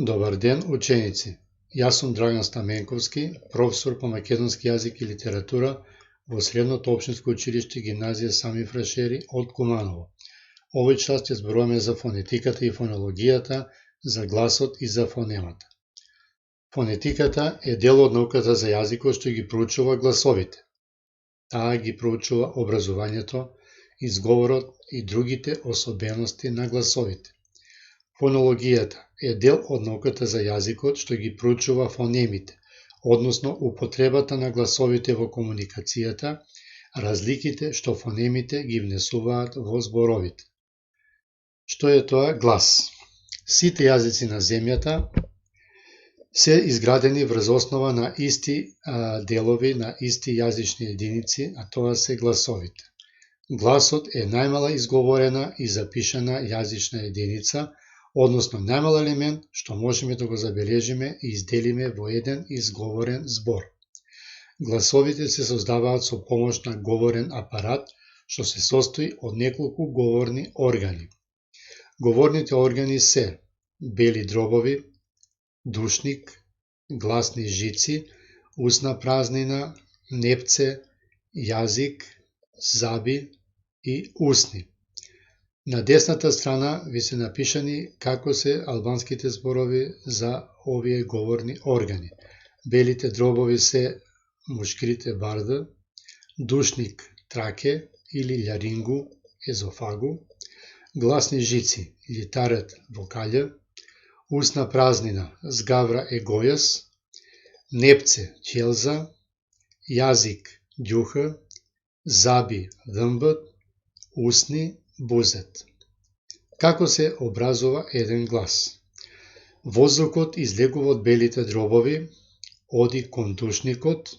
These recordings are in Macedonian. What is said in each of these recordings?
Добар ден, ученици! Јас сум Драган Стаменковски, професор по македонски јазик и литература во Средното општинско училиште гимназија Сами Фрашери од Куманово. Овој час ќе зборуваме за фонетиката и фонологијата, за гласот и за фонемата. Фонетиката е дел од науката за јазикот што ги проучува гласовите. Таа ги проучува образувањето, изговорот и другите особености на гласовите. Фонологијата е дел од науката за јазикот што ги проучува фонемите, односно употребата на гласовите во комуникацијата, разликите што фонемите ги внесуваат во зборовите. Што е тоа глас? Сите јазици на земјата се изградени врз основа на исти делови, на исти јазични единици, а тоа се гласовите. Гласот е најмала изговорена и запишана јазична единица, односно најмал елемент што можеме да го забележиме и изделиме во еден изговорен збор. Гласовите се создаваат со помош на говорен апарат, што се состои од неколку говорни органи. Говорните органи се бели дробови, душник, гласни жици, устна празнина, непце, јазик, заби и усни. На десната страна ви се напишани како се албанските зборови за овие говорни органи. Белите дробови се мушкрите барда, душник траке или ларингу, езофагу, гласни жици литарет вокаља, устна празнина згавра егојас, непце ќелза, јазик ѓуха, заби дмб, усни бузет. Како се образува еден глас? Воздухот излегува од белите дробови, оди кон душникот,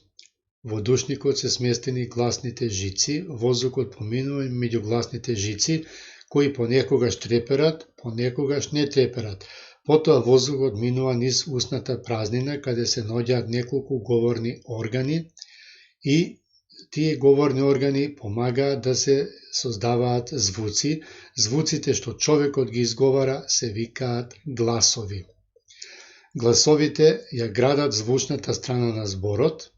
во душникот се сместени гласните жици, воздухот поминува меѓу гласните жици, кои понекогаш треперат, понекогаш не треперат. Потоа воздухот минува низ устната празнина, каде се наоѓаат неколку говорни органи и тие говорни органи помагаат да се создаваат звуци. Звуците што човекот ги изговара се викаат гласови. Гласовите ја градат звучната страна на зборот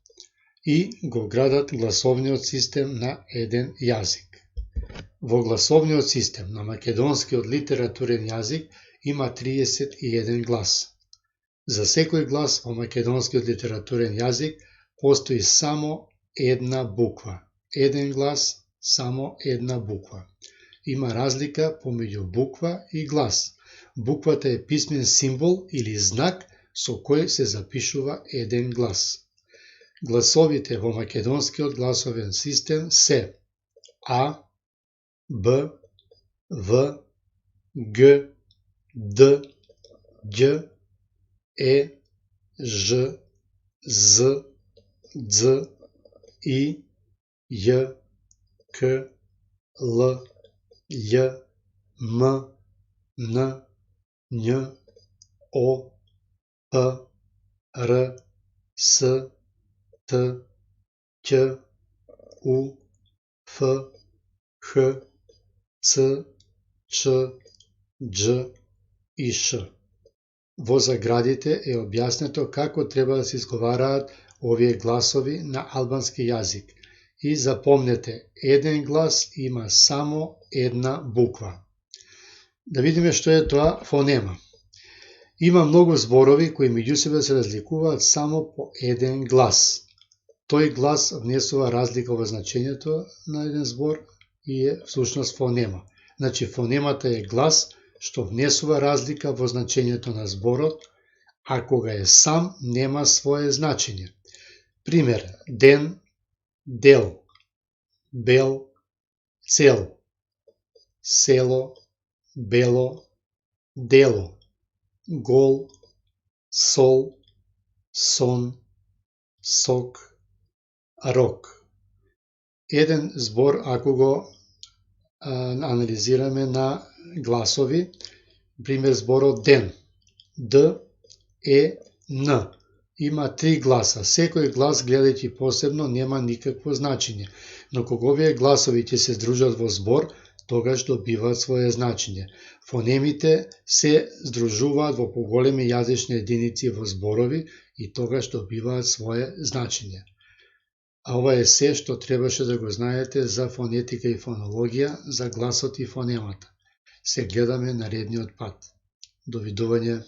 и го градат гласовниот систем на еден јазик. Во гласовниот систем на македонскиот литературен јазик има 31 глас. За секој глас во македонскиот литературен јазик постои само една буква. Еден глас, само една буква. Има разлика помеѓу буква и глас. Буквата е писмен символ или знак со кој се запишува еден глас. Гласовите во македонскиот гласовен систем се А, Б, В, Г, Д, Ѓ, Е, Ж, З, Дз, И, Ј, К, Л, Љ, М, Н, Њ, О, П, Р, С, Т, Ќ, У, Ф, Х, Ц, Ч, Дж и Ш. Во заградите е објаснето како треба да се изговараат овие гласови на албански јазик. И запомнете, еден глас има само една буква. Да видиме што е тоа фонема. Има многу зборови кои меѓу себе се разликуваат само по еден глас. Тој глас внесува разлика во значењето на еден збор и е всушност фонема. Значи фонемата е глас што внесува разлика во значењето на зборот, а кога е сам нема свое значење. Пример: ден, дел, бел, цел, село, бело, дело, гол, сол, сон, сок, рок. Еден збор, ако го анализираме на гласови, пример зборот ден, Д, Е, Н. Има 3 гласа. Секој глас, гледајќи посебно, нема никакво значење. Но кога овие гласови ќе се здружат во збор, тогаш добиваат свое значење. Фонемите се здружуваат во поголеми јазични единици во зборови и тогаш добиваат свое значење. А ова е се што требаше да го знаете за фонетика и фонологија, за гласот и фонемата. Се гледаме наредниот пат. Довидување.